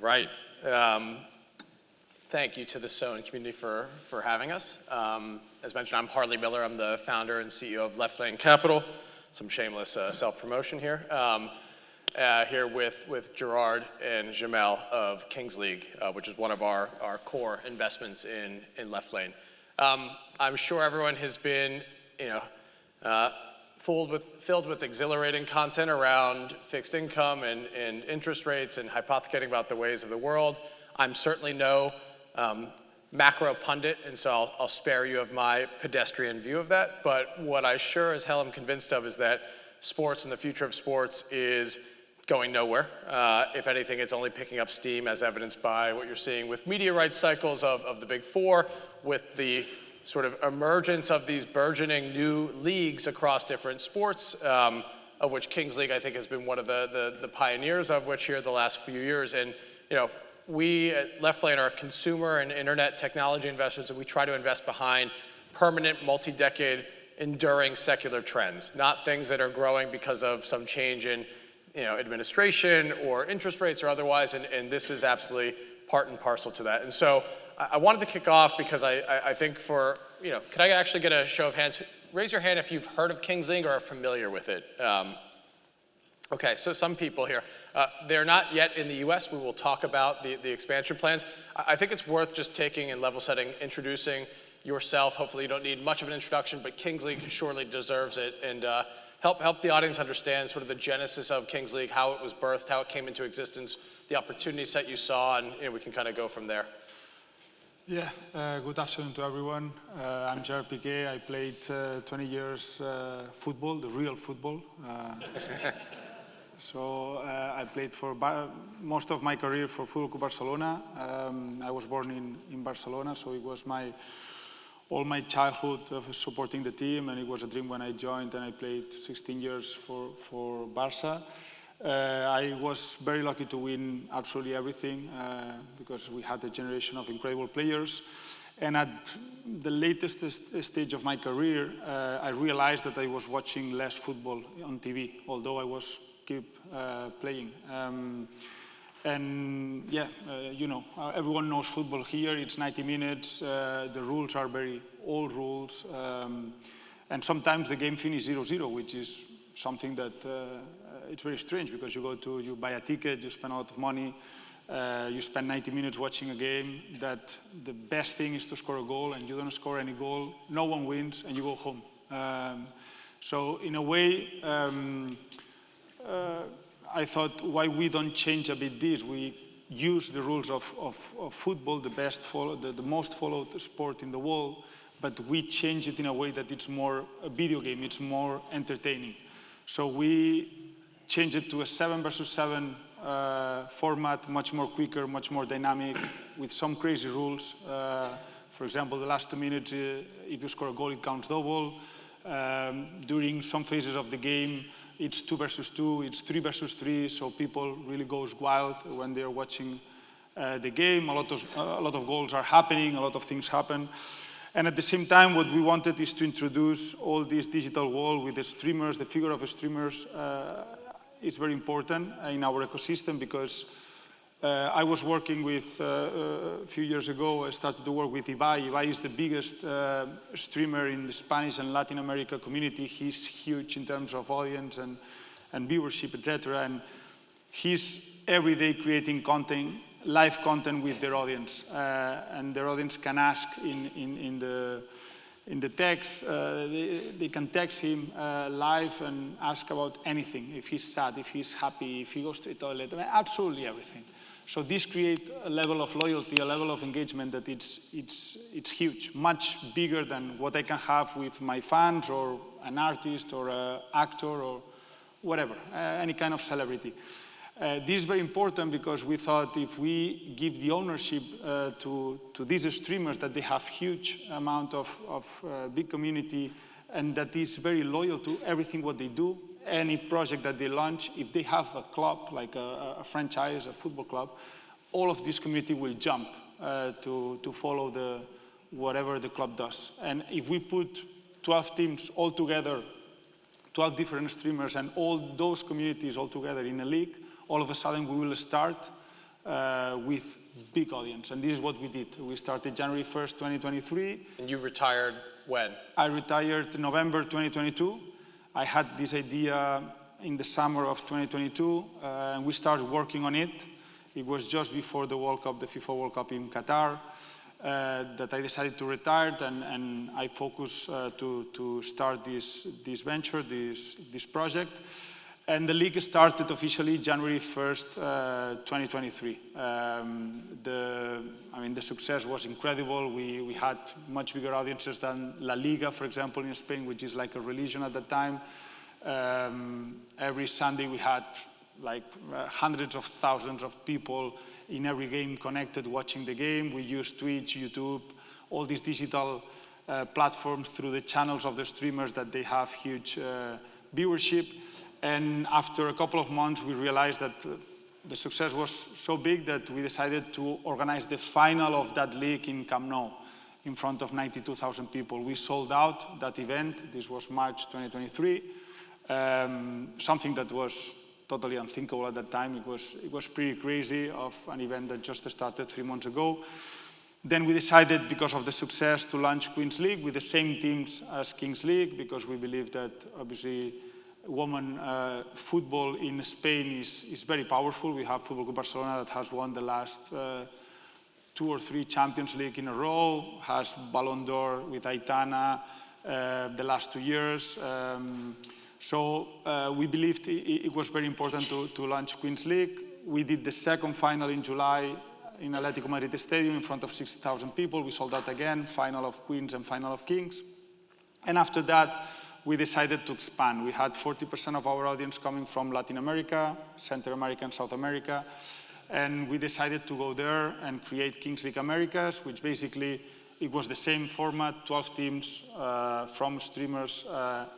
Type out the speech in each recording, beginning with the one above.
Right. Thank you to the Sohn community for having us. As mentioned, I'm Harley Miller. I'm the founder and CEO of Left Lane Capital. Some shameless self-promotion here. Here with Gerard and Djamel of Kings League, which is one of our core investments in Left Lane. I'm sure everyone has been, filled with exhilarating content around fixed income and interest rates and hypothecating about the ways of the world. I'm certainly no macro pundit, and so I'll spare you of my pedestrian view of that. But what I sure as hell am convinced of is that sports and the future of sports is going nowhere. If anything, it's only picking up steam, as evidenced by what you're seeing with media rights cycles of the Big Four, with the sort of emergence of these burgeoning new leagues across different sports, of which Kings League, I think, has been one of the pioneers of which here the last few years. And we at Left Lane are consumer and internet technology investors, and we try to invest behind permanent, multi-decade, enduring secular trends, not things that are growing because of some change in administration or interest rates or otherwise, and this is absolutely part and parcel to that. And so I wanted to kick off because I think could I actually get a show of hands? Raise your hand if you've heard of Kings League or are familiar with it. Okay, so some people here. They're not yet in the US. We will talk about the expansion plans. I think it's worth just taking and level setting, introducing yourself. Hopefully you don't need much of an introduction, but Kings League surely deserves it. And help the audience understand sort of the genesis of Kings League, how it was birthed, how it came into existence, the opportunity set you saw, and we can kind of go from there. Yeah, good afternoon to everyone. I'm Gerard Piqué. I played 20 years football, the real football. So I played for most of my career for Football Club Barcelona. I was born in Barcelona, so it was all my childhood of supporting the team, and it was a dream when I joined, and I played 16 years for Barça. I was very lucky to win absolutely everything because we had a generation of incredible players. And at the latest stage of my career, I realized that I was watching less football on TV, although I was keep playing. And yeah, everyone knows football here. It's 90 minutes. The rules are very old rules. And sometimes the game finishes 0-0, which is something that it's very strange because you buy a ticket, you spend a lot of money, you spend 90 minutes watching a game that the best thing is to score a goal, and you don't score any goal, no one wins, and you go home. So in a way, I thought, why we don't change a bit this? We use the rules of football, the most followed sport in the world, but we change it in a way that it's more a video game, it's more entertaining. So we change it to a 7 versus 7 format, much more quicker, much more dynamic, with some crazy rules. For example, the last 2 minutes, if you score a goal, it counts double. During some phases of the game, it's 2 versus 2, it's 3 versus 3, so people really goes wild when they're watching the game. A lot of goals are happening, a lot of things happen. And at the same time, what we wanted is to introduce all this digital world with the streamers. The figure of the streamers is very important in our ecosystem because I was working with, a few years ago, I started to work with Ibai. Ibai is the biggest streamer in the Spanish and Latin America community. He's huge in terms of audience and viewership, etc. And he's every day creating content, live content with their audience. And their audience can ask in the text, they can text him live and ask about anything. If he's sad, if he's happy, if he goes to the toilet, absolutely everything. So this creates a level of loyalty, a level of engagement that it's huge, much bigger than what I can have with my fans or an artist or an actor or whatever, any kind of celebrity. This is very important because we thought if we give the ownership to these streamers, that they have huge amount of big community and that is very loyal to everything what they do, any project that they launch, if they have a club, like a franchise, a football club, all of this community will jump to follow whatever the club does. And if we put 12 teams all together, 12 different streamers and all those communities all together in a league, all of a sudden we will start with big audience. And this is what we did. We started January 1st, 2023. And you retired when? I retired November 2022. I had this idea in the summer of 2022, and we started working on it. It was just before the World Cup, the FIFA World Cup in Qatar, that I decided to retire, and I focused to start this venture, this project. And the league started officially January 1st, 2023. The success was incredible. We had much bigger audiences than La Liga, for example, in Spain, which is like a religion at that time. Every Sunday we had like hundreds of thousands of people in every game connected, watching the game. We used Twitch, YouTube, all these digital platforms through the channels of the streamers that they have huge viewership. And after a couple of months, we realized that the success was so big that we decided to organize the final of that league in Camp Nou in front of 92,000 people. We sold out that event. This was March 2023. Something that was totally unthinkable at that time. It was pretty crazy of an event that just started 3 months ago. Then we decided, because of the success, to launch Queen's League with the same teams as Kings League, because we believe that obviously women football in Spain is very powerful. We have Football Club Barcelona that has won the last 2 or 3 Champions League in a row, has Ballon d'Or with Aitana the last 2 years. So we believed it was very important to launch Queen's League. We did the second final in July in Atletico Madrid Stadium in front of 60,000 people. We sold out again, final of Queens and final of Kings. And after that, we decided to expand. We had 40% of our audience coming from Latin America, Central America, and South America. And we decided to go there and create Kings League Americas, which basically, it was the same format, 12 teams from streamers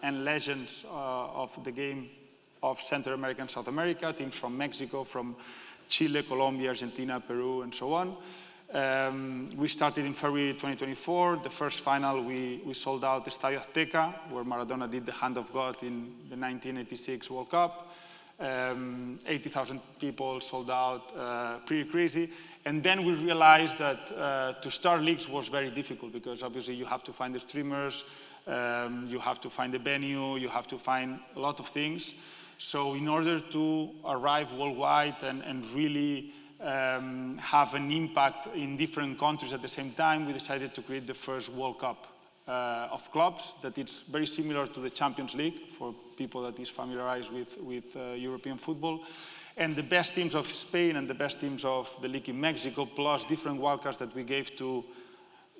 and legends of the game of Central America and South America, teams from Mexico, from Chile, Colombia, Argentina, Peru, and so on. We started in February 2024. The first final, we sold out the Estadio Azteca, where Maradona did the Hand of God in the 1986 World Cup. 80,000 people sold out, pretty crazy. And then we realized that to start leagues was very difficult, because obviously you have to find the streamers, you have to find the venue, you have to find a lot of things. So in order to arrive worldwide and really have an impact in different countries at the same time, we decided to create the first World Cup of clubs, that it's very similar to the Champions League for people that is familiarized with European football. And the best teams of Spain and the best teams of the league in Mexico, plus different wildcards that we gave to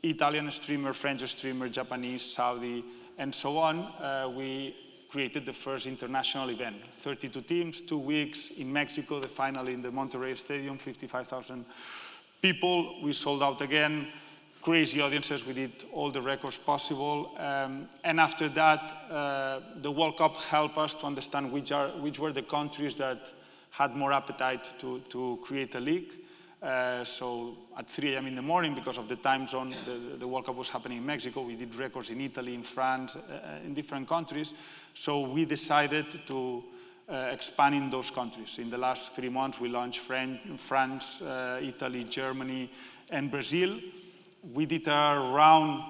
Italian streamer, French streamer, Japanese, Saudi, and so on, we created the first international event. 32 teams, 2 weeks in Mexico, the final in the Monterrey Stadium, 55,000 people. We sold out again, crazy audiences. We did all the records possible. And after that, the World Cup helped us to understand which were the countries that had more appetite to create a league. So at 3 a.m. in the morning, because of the time zone, the World Cup was happening in Mexico. We did records in Italy, in France, in different countries. So we decided to expand in those countries. In the last 3 months, we launched France, Italy, Germany, and Brazil. We did a round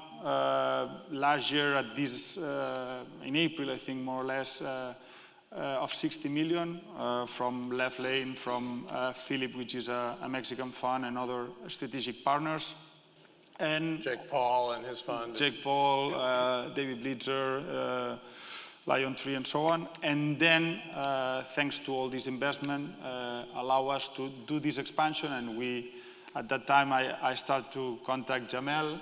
last year at this, in April, I think, more or less, of 60 million from Left Lane, from Philip, which is a Mexican fund, and other strategic partners. And Jake Paul and his fund. Jake Paul, David Blitzer, Lion Tree, and so on. And then, thanks to all this investment, allow us to do this expansion. And we, at that time, I started to contact Djamel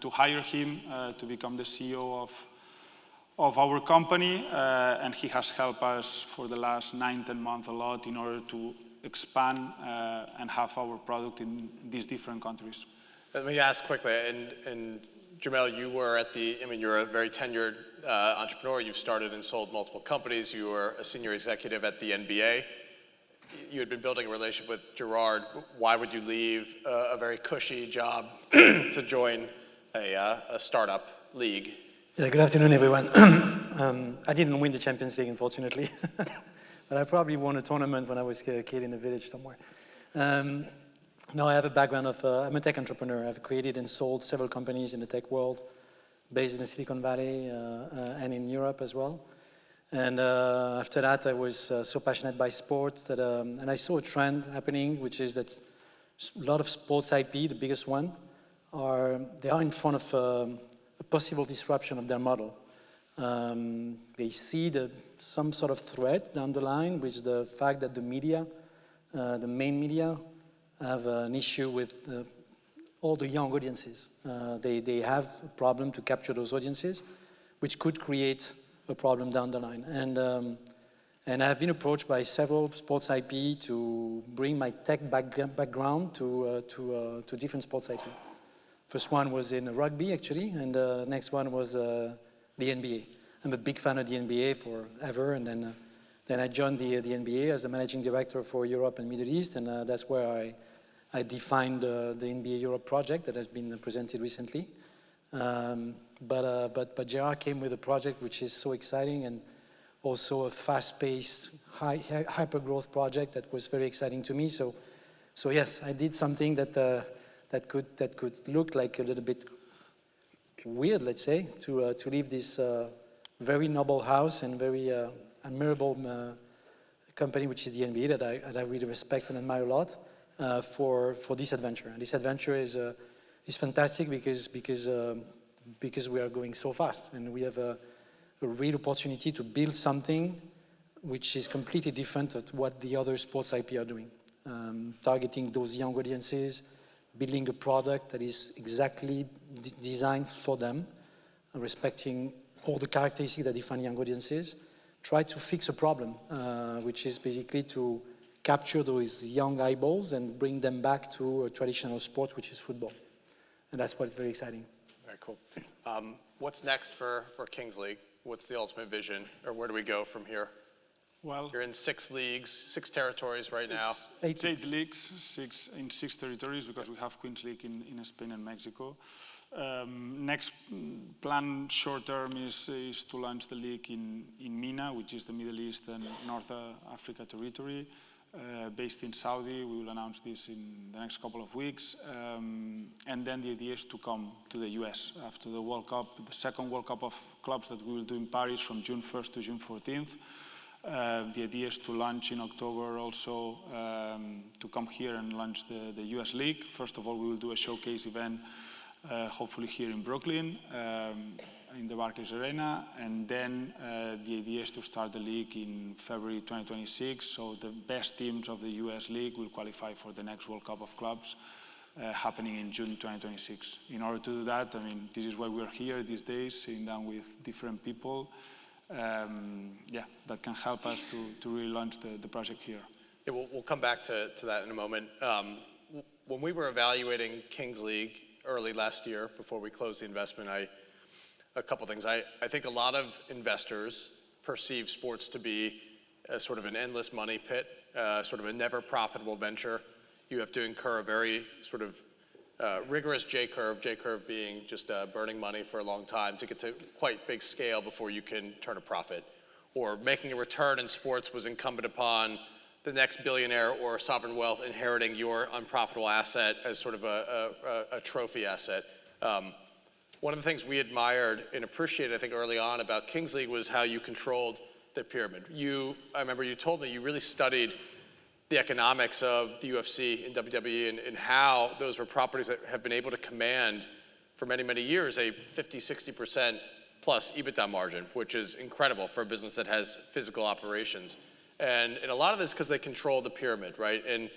to hire him to become the CEO of our company, and he has helped us for the last 9-10 months a lot in order to expand and have our product in these different countries. Let me ask quickly, and Djamel, you were you're a very tenured entrepreneur. You've started and sold multiple companies. You were a senior executive at the NBA. You had been building a relationship with Gerard. Why would you leave a very cushy job to join a startup league? Yeah, good afternoon, everyone. I didn't win the Champions League, unfortunately, but I probably won a tournament when I was a kid in a village somewhere. Um, no, I have a background of, I'm a tech entrepreneur. I've created and sold several companies in the tech world, based in the Silicon Valley and in Europe as well. And after that, I was so passionate by sports that, and I saw a trend happening, which is that a lot of sports IP, the biggest one, they are in front of a possible disruption of their model. They see some sort of threat down the line, which is the fact that the media, the main media, have an issue with all the young audiences. They have a problem to capture those audiences, which could create a problem down the line. And I've been approached by several sports IP to bring my tech background to different sports IP. First one was in rugby, actually, and the next one was the NBA. I'm a big fan of the NBA forever, and then I joined the NBA as the managing director for Europe and Middle East, and that's where I defined the NBA Europe project that has been presented recently. But Gerard came with a project which is so exciting and also a fast-paced, hyper-growth project that was very exciting to me. So yes, I did something that could look like a little bit weird, let's say, to leave this very noble house and very admirable company, which is the NBA, that I really respect and admire a lot, for this adventure. And this adventure is fantastic because we are going so fast, and we have a real opportunity to build something which is completely different of what the other sports IP are doing. Targeting those young audiences, building a product that is exactly designed for them, respecting all the characteristics that define young audiences, try to fix a problem, which is basically to capture those young eyeballs and bring them back to a traditional sport, which is football. And that's what's very exciting. Very cool. What's next for Kings League? What's the ultimate vision, or where do we go from here? Well, You're in 6 leagues, 6 territories right now. It's 8 leagues, 6 territories, because we have Queens League in Spain and Mexico. Next plan short term is to launch the league in MENA, which is the Middle East and North Africa territory, based in Saudi. We will announce this in the next couple of weeks. And then the idea is to come to the US after the World Cup, the second World Cup of clubs that we will do in Paris from June 1st to June 14th. The idea is to launch in October also, to come here and launch the US League. First of all, we will do a showcase event, hopefully here in Brooklyn, in the Barclays Arena. And then the idea is to start the league in February 2026. So the best teams of the US League will qualify for the next World Cup of Clubs, happening in June 2026. In order to do that, I mean, this is why we're here these days, sitting down with different people. That can help us to really launch the project here. Yeah, we'll come back to that in a moment. When we were evaluating Kings League early last year, before we closed the investment, a couple things. I think a lot of investors perceive sports to be a sort of an endless money pit, sort of a never profitable venture. You have to incur a very sort of rigorous J-curve being just burning money for a long time to get to quite big scale before you can turn a profit. Or making a return in sports was incumbent upon the next billionaire or sovereign wealth inheriting your unprofitable asset as sort of a trophy asset. One of the things we admired and appreciated, I think, early on about Kings League was how you controlled the pyramid. I remember you told me you really studied the economics of the UFC and WWE and how those were properties that have been able to command for many, many years a 50, 60% plus EBITDA margin, which is incredible for a business that has physical operations. And a lot of this because they control the pyramid, right? And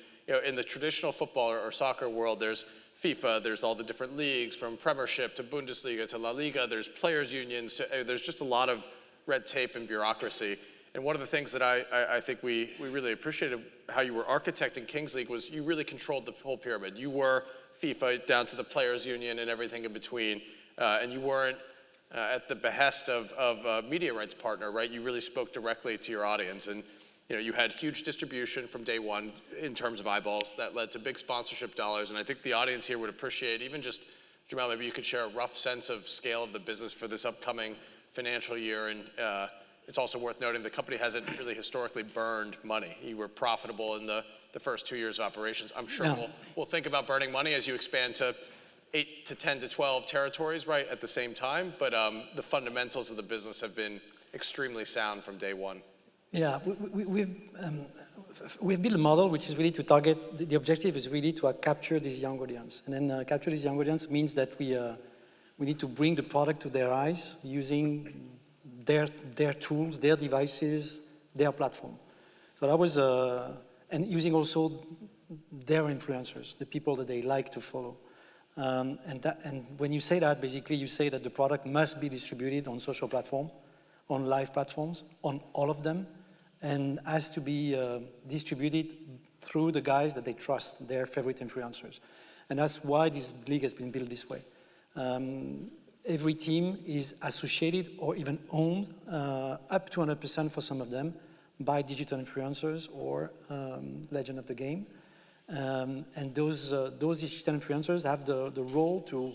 in the traditional football or soccer world, there's FIFA, there's all the different leagues from Premiership to Bundesliga to La Liga, there's players unions, there's just a lot of red tape and bureaucracy. And one of the things that I think we really appreciated how you were architecting Kings League was you really controlled the whole pyramid. You were FIFA down to the players union and everything in between. And you weren't at the behest of a media rights partner, right? You really spoke directly to your audience. And you had huge distribution from day one in terms of eyeballs that led to big sponsorship dollars. And I think the audience here would appreciate even just, Djamel, maybe you could share a rough sense of scale of the business for this upcoming financial year and it's also worth noting the company hasn't really historically burned money. You were profitable in the first 2 years of operations. I'm sure we'll think about burning money as you expand to 8 to 10 to 12 territories, right, at the same time. But the fundamentals of the business have been extremely sound from day one. Yeah, we've built a model which is really to target, the objective is really to capture this young audience. And then capture this young audience means that we need to bring the product to their eyes using their tools, their devices, their platform. So that was, and using also their influencers, the people that they like to follow. And when you say that, basically you say that the product must be distributed on social platform, on live platforms, on all of them, and has to be distributed through the guys that they trust, their favorite influencers. And that's why this league has been built this way. Every team is associated or even owned up to 100% for some of them by digital influencers or legend of the game. And those digital influencers have the role to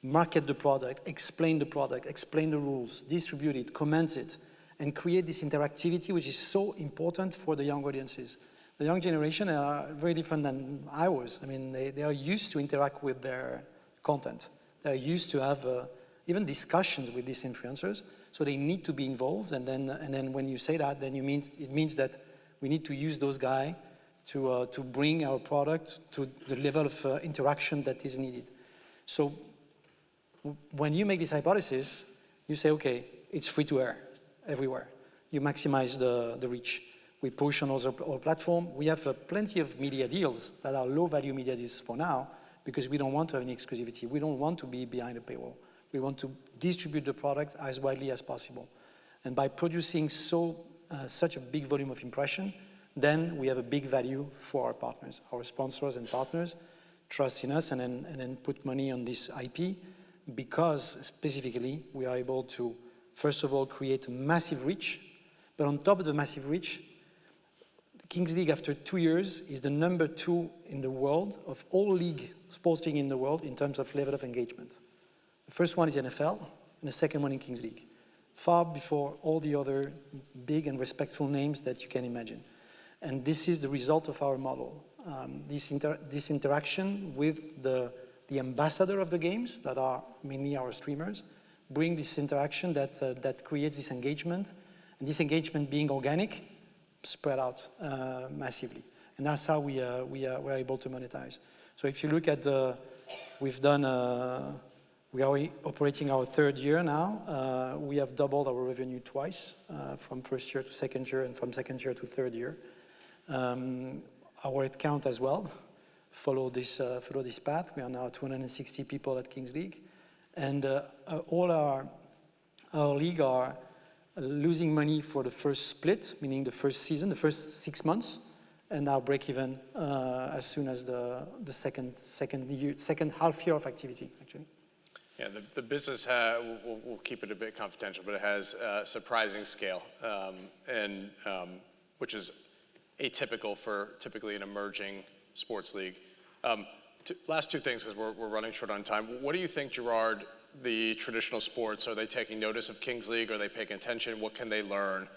market the product, explain the rules, distribute it, comment it, and create this interactivity, which is so important for the young audiences. The young generation are very different than I was. I mean, they are used to interact with their content. They're used to have even discussions with these influencers, so they need to be involved. And then when you say that, then it means that we need to use those guys to bring our product to the level of interaction that is needed. So when you make this hypothesis, you say, okay, it's free to air everywhere. You maximize the reach. We push on our platform. We have plenty of media deals that are low-value media deals for now because we don't want to have any exclusivity. We don't want to be behind a paywall. We want to distribute the product as widely as possible. And by producing such a big volume of impression, then we have a big value for our partners. Our sponsors and partners trust in us and then put money on this IP because specifically we are able to, first of all, create massive reach. But on top of the massive reach, Kings League, after 2 years, is the number 2 in the world of all sports league in the world in terms of level of engagement. The first one is NFL, and the second one in Kings League, far before all the other big and respectful names that you can imagine. And this is the result of our model. This interaction with the ambassador of the games, that are mainly our streamers, bring this interaction that creates this engagement, and this engagement being organic, spread out massively. And that's how we're able to monetize. So if you look at, we are operating our 3rd year now. We have doubled our revenue twice, from first year to second year and from second year to 3rd year. Our head count as well follow this path. We are now 260 people at Kings League. And all our league are losing money for the first split, meaning the first season, the first 6 months, and now break even as soon as the second half year of activity, actually. Yeah, the business, we'll keep it a bit confidential, but it has surprising scale, which is atypical for typically an emerging sports league. Last 2 things, because we're running short on time. What do you think, Gerard, the traditional sports, are they taking notice of Kings League? Are they paying attention? What can they learn,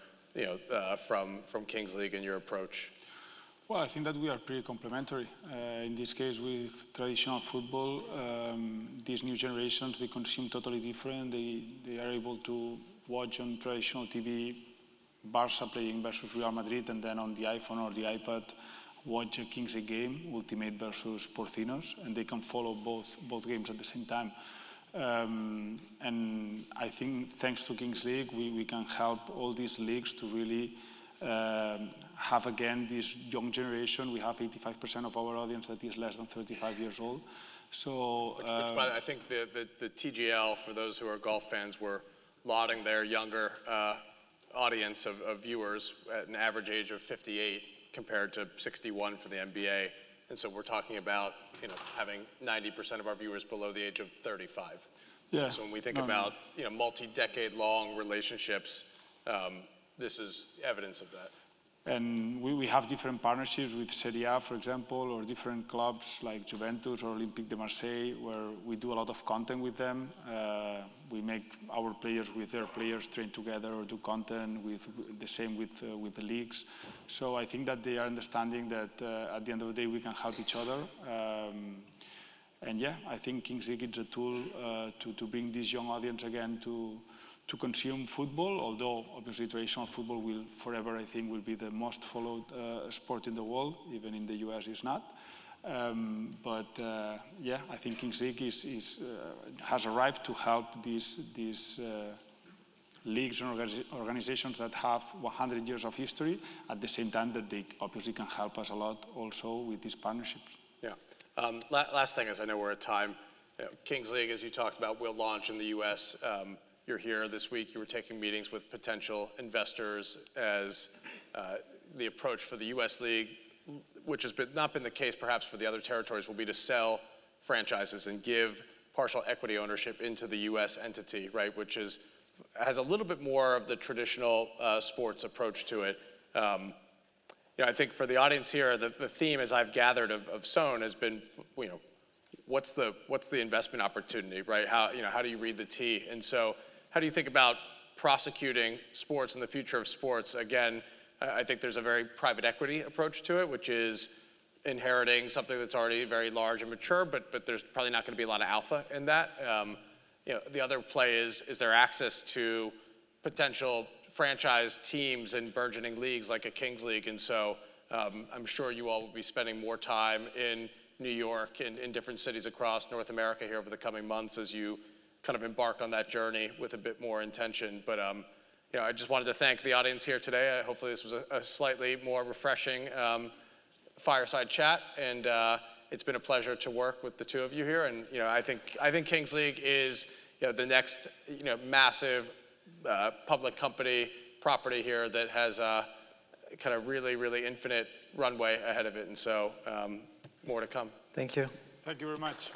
from Kings League and your approach? Well, I think that we are pretty complementary. In this case, with traditional football, these new generations, they consume totally different. They are able to watch on traditional TV Barca playing versus Real Madrid, and then on the iPhone or the iPad, watch a Kings League game, Ultimate versus Porcinos, and they can follow both games at the same time. And I think thanks to Kings League, we can help all these leagues to really have again this young generation. We have 85% of our audience that is less than 35 years old. So I think the TGL, for those who are golf fans, were lauding their younger audience of viewers at an average age of 58 compared to 61 for the NBA. And so we're talking about having 90% of our viewers below the age of 35. Yeah. So when we think about multi-decade long relationships, this is evidence of that. And we have different partnerships with Serie A, for example, or different clubs like Juventus or Olympique de Marseille, where we do a lot of content with them. We make our players with their players train together or do content with the same with the leagues. So I think that they are understanding that at the end of the day we can help each other. And yeah, I think Kings League is a tool to bring this young audience again to consume football, although obviously traditional football will forever, I think, will be the most followed sport in the world, even in the US it's not. Yeah, I think Kings League has arrived to help these leagues and organizations that have 100 years of history, at the same time that they obviously can help us a lot also with these partnerships. Yeah. Last thing is, I know we're at time. Kings League, as you talked about, will launch in the US. You're here this week. You were taking meetings with potential investors as the approach for the US League, which has not been the case perhaps for the other territories, will be to sell franchises and give partial equity ownership into the US entity, right? Which has a little bit more of the traditional sports approach to it. I think for the audience here, the theme, as I've gathered, of Sohn has been, what's the investment opportunity, right? How do you read the tea? And so, how do you think about prosecuting sports and the future of sports? Again, I think there's a very private equity approach to it, which is inheriting something that's already very large and mature, but there's probably not going to be a lot of alpha in that. The other play is there access to potential franchise teams and burgeoning leagues like a Kings League? And so I'm sure you all will be spending more time in New York and in different cities across North America here over the coming months as you kind of embark on that journey with a bit more intention. But I just wanted to thank the audience here today. Hopefully this was a slightly more refreshing fireside chat, and it's been a pleasure to work with the two of you here. And I think Kings League is the next massive public company property here that has kind of really, really infinite runway ahead of it. And so more to come. Thank you. Thank you very much.